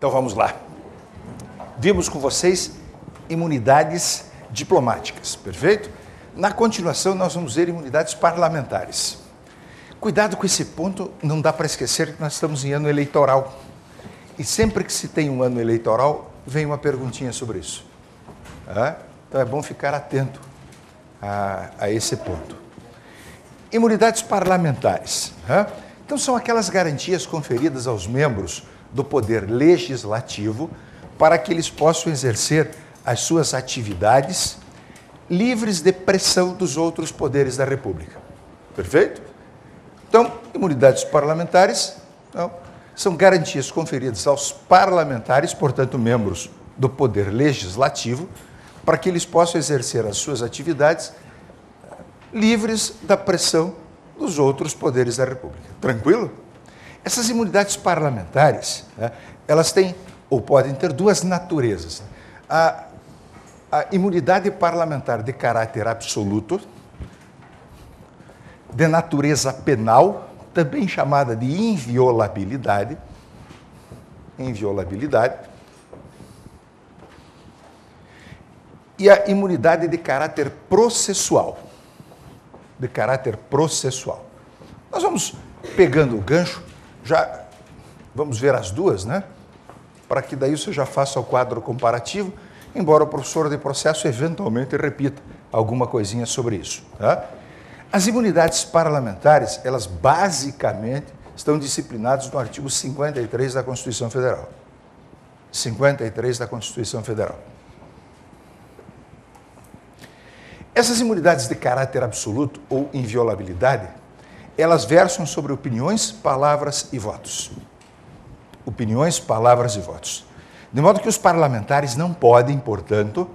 Então vamos lá. Vimos com vocês imunidades diplomáticas, perfeito? Na continuação, nós vamos ver imunidades parlamentares. Cuidado com esse ponto, não dá para esquecer que nós estamos em ano eleitoral. E sempre que se tem um ano eleitoral, vem uma perguntinha sobre isso. Então é bom ficar atento a esse ponto. Imunidades parlamentares. Então são aquelas garantias conferidas aos membros do Poder Legislativo para que eles possam exercer as suas atividades livres de pressão dos outros poderes da República. Perfeito? Então, imunidades parlamentares são garantias conferidas aos parlamentares, portanto, membros do Poder Legislativo, para que eles possam exercer as suas atividades livres da pressão dos outros poderes da República. Tranquilo? Essas imunidades parlamentares, elas têm ou podem ter duas naturezas. A imunidade parlamentar de caráter absoluto, de natureza penal, também chamada de inviolabilidade, e a imunidade de caráter processual. Nós vamos pegando o gancho, já vamos ver as duas, né? Para que daí você já faça o quadro comparativo, embora o professor de processo eventualmente repita alguma coisinha sobre isso. Tá? As imunidades parlamentares, elas basicamente estão disciplinadas no artigo 53 da Constituição Federal. 53 da Constituição Federal. Essas imunidades de caráter absoluto ou inviolabilidade, elas versam sobre opiniões, palavras e votos. Opiniões, palavras e votos. De modo que os parlamentares não podem, portanto,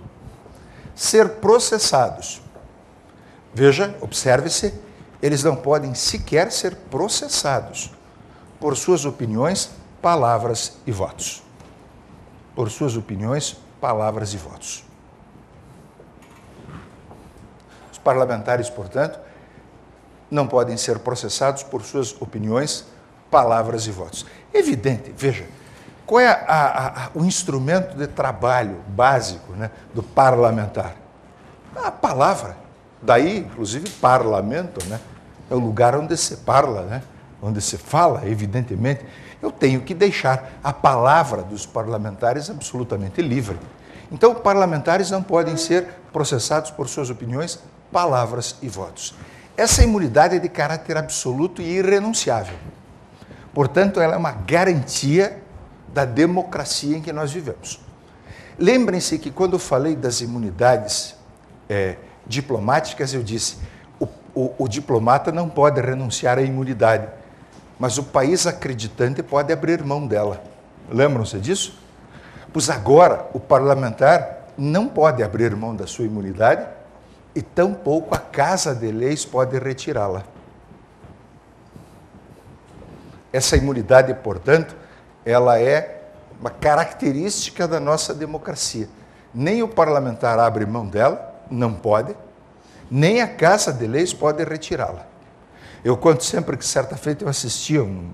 ser processados. Veja, observe-se, eles não podem sequer ser processados por suas opiniões, palavras e votos. Por suas opiniões, palavras e votos. Os parlamentares, portanto, não podem ser processados por suas opiniões, palavras e votos. Evidente, veja, qual é o instrumento de trabalho básico, né, do parlamentar? A palavra. Daí, inclusive, parlamento, né, é o lugar onde se parla, né, onde se fala, evidentemente. Eu tenho que deixar a palavra dos parlamentares absolutamente livre. Então, parlamentares não podem ser processados por suas opiniões, palavras e votos. Essa imunidade é de caráter absoluto e irrenunciável. Portanto, ela é uma garantia da democracia em que nós vivemos. Lembrem-se que quando eu falei das imunidades diplomáticas, eu disse, o diplomata não pode renunciar à imunidade, mas o país acreditante pode abrir mão dela. Lembram-se disso? Pois agora o parlamentar não pode abrir mão da sua imunidade e tampouco a Casa de Leis pode retirá-la. Essa imunidade, portanto, ela é uma característica da nossa democracia. Nem o parlamentar abre mão dela, não pode, nem a Casa de Leis pode retirá-la. Eu conto sempre que, certa feita, eu assisti a um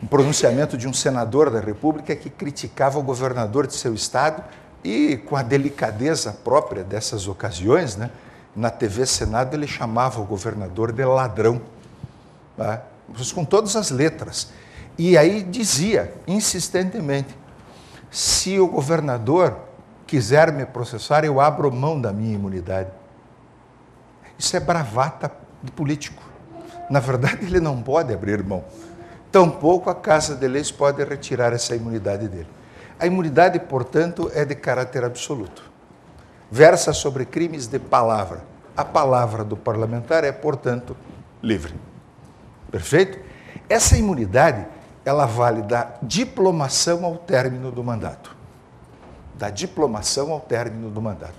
pronunciamento de um senador da República que criticava o governador de seu estado e, com a delicadeza própria dessas ocasiões, né, na TV Senado, ele chamava o governador de ladrão, tá? Com todas as letras. E aí dizia, insistentemente, se o governador quiser me processar, eu abro mão da minha imunidade. Isso é bravata de político. Na verdade, ele não pode abrir mão. Tampouco a Casa de Leis pode retirar essa imunidade dele. A imunidade, portanto, é de caráter absoluto. Versa sobre crimes de palavra. A palavra do parlamentar é, portanto, livre. Perfeito? Essa imunidade, ela vale da diplomação ao término do mandato. Da diplomação ao término do mandato.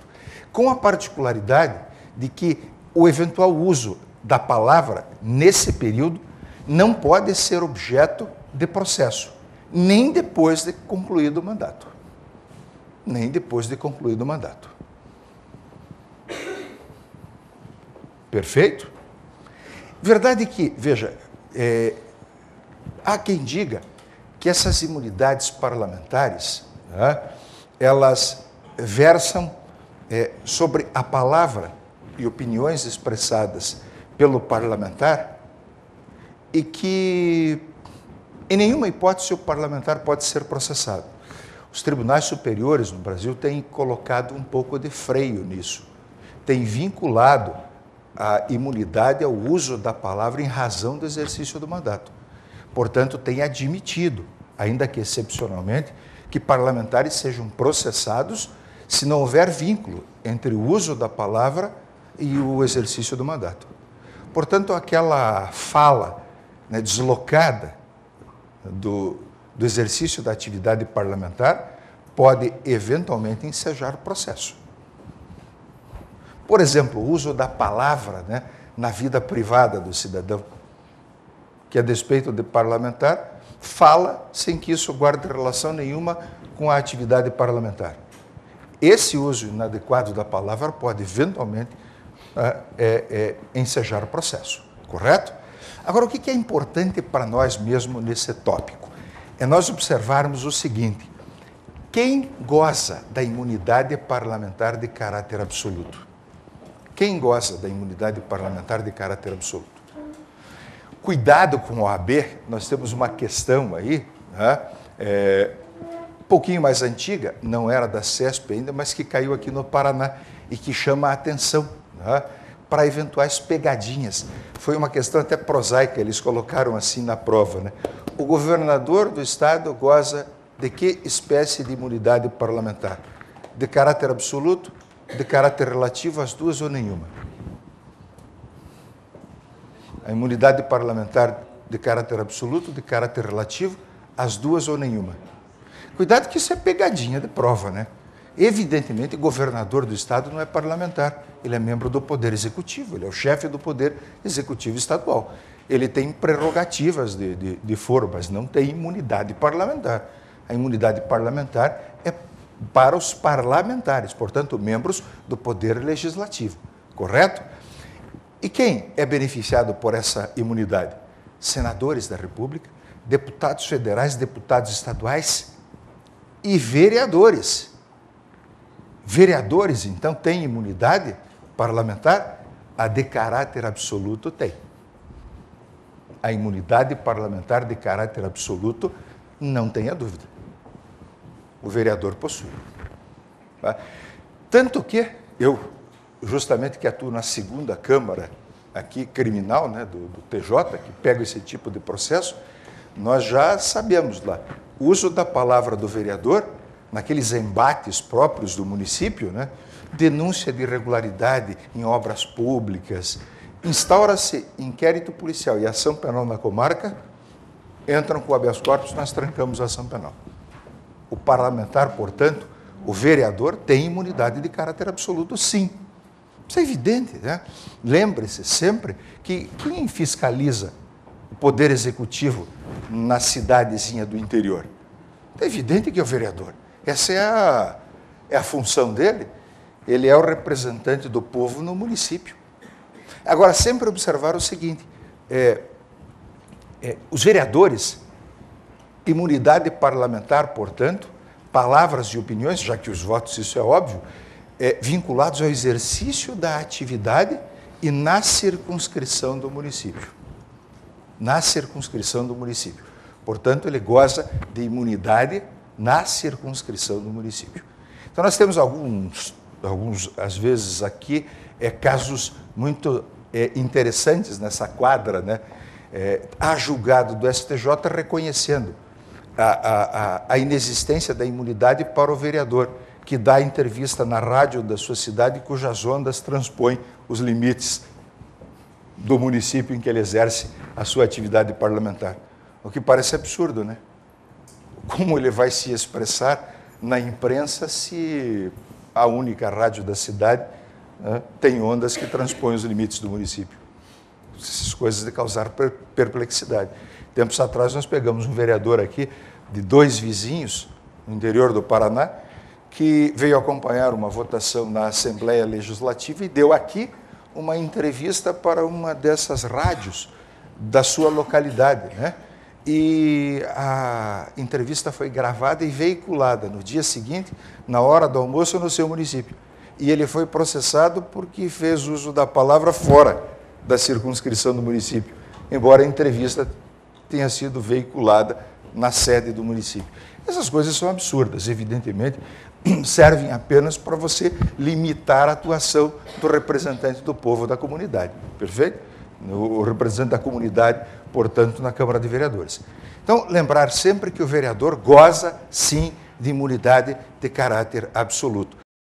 Com a particularidade de que o eventual uso da palavra nesse período não pode ser objeto de processo, nem depois de concluído o mandato. Nem depois de concluído o mandato. Perfeito? Verdade que, veja, há quem diga que essas imunidades parlamentares, né, elas versam sobre a palavra e opiniões expressadas pelo parlamentar e que, em nenhuma hipótese, o parlamentar pode ser processado. Os tribunais superiores no Brasil têm colocado um pouco de freio nisso, têm vinculado a imunidade ao uso da palavra em razão do exercício do mandato. Portanto, têm admitido, ainda que excepcionalmente, que parlamentares sejam processados se não houver vínculo entre o uso da palavra e o exercício do mandato. Portanto, aquela fala, né, deslocada do exercício da atividade parlamentar pode eventualmente ensejar o processo. Por exemplo, o uso da palavra, né, na vida privada do cidadão, que a despeito de parlamentar, fala sem que isso guarde relação nenhuma com a atividade parlamentar. Esse uso inadequado da palavra pode eventualmente ensejar o processo, correto? Agora, o que é importante para nós mesmo nesse tópico? É nós observarmos o seguinte: quem goza da imunidade parlamentar de caráter absoluto? Quem goza da imunidade parlamentar de caráter absoluto? Cuidado com o OAB, nós temos uma questão aí, né, um pouquinho mais antiga, não era da CESP ainda, mas que caiu aqui no Paraná e que chama a atenção, né, para eventuais pegadinhas. Foi uma questão até prosaica, eles colocaram assim na prova, né? O governador do estado goza de que espécie de imunidade parlamentar? De caráter absoluto, de caráter relativo, as duas ou nenhuma? A imunidade parlamentar de caráter absoluto, de caráter relativo, as duas ou nenhuma? Cuidado que isso é pegadinha de prova, né? Evidentemente, o governador do estado não é parlamentar, ele é membro do Poder Executivo, ele é o chefe do Poder Executivo Estadual. Ele tem prerrogativas de foro, mas não tem imunidade parlamentar. A imunidade parlamentar é para os parlamentares, portanto, membros do Poder Legislativo, correto? E quem é beneficiado por essa imunidade? Senadores da República, deputados federais, deputados estaduais e vereadores. Vereadores, então, têm imunidade parlamentar? A de caráter absoluto tem. A imunidade parlamentar de caráter absoluto, não tenha dúvida. O vereador possui. Tá? Tanto que eu, justamente que atuo na segunda Câmara aqui criminal, né, do TJ, que pega esse tipo de processo, nós já sabemos lá, o uso da palavra do vereador, naqueles embates próprios do município, né, denúncia de irregularidade em obras públicas, instaura-se inquérito policial e ação penal na comarca, entram com o habeas corpus, nós trancamos a ação penal. O parlamentar, portanto, o vereador tem imunidade de caráter absoluto, sim. Isso é evidente, né? Lembre-se sempre que quem fiscaliza o Poder Executivo na cidadezinha do interior? É evidente que é o vereador. Essa é a função dele. Ele é o representante do povo no município. Agora, sempre observar o seguinte, os vereadores, imunidade parlamentar, portanto, palavras e opiniões, já que os votos, isso é óbvio, vinculados ao exercício da atividade e na circunscrição do município. Na circunscrição do município. Portanto, ele goza de imunidade na circunscrição do município. Então, nós temos alguns às vezes aqui, casos muito interessantes nessa quadra, né? Há julgado do STJ reconhecendo a inexistência da imunidade para o vereador, que dá entrevista na rádio da sua cidade cujas ondas transpõem os limites do município em que ele exerce a sua atividade parlamentar. O que parece absurdo, né? Como ele vai se expressar na imprensa se a única rádio da cidade, né, tem ondas que transpõem os limites do município? Essas coisas de causar perplexidade. Tempos atrás nós pegamos um vereador aqui de 2 vizinhos no interior do Paraná que veio acompanhar uma votação na Assembleia Legislativa e deu aqui uma entrevista para uma dessas rádios da sua localidade, né? e a entrevista foi gravada e veiculada no dia seguinte, na hora do almoço, no seu município. E ele foi processado porque fez uso da palavra fora da circunscrição do município, embora a entrevista tenha sido veiculada na sede do município. Essas coisas são absurdas, evidentemente, servem apenas para você limitar a atuação do representante do povo da comunidade, perfeito? O representante da comunidade, portanto, na Câmara de Vereadores. Então, lembrar sempre que o vereador goza, sim, de imunidade de caráter absoluto.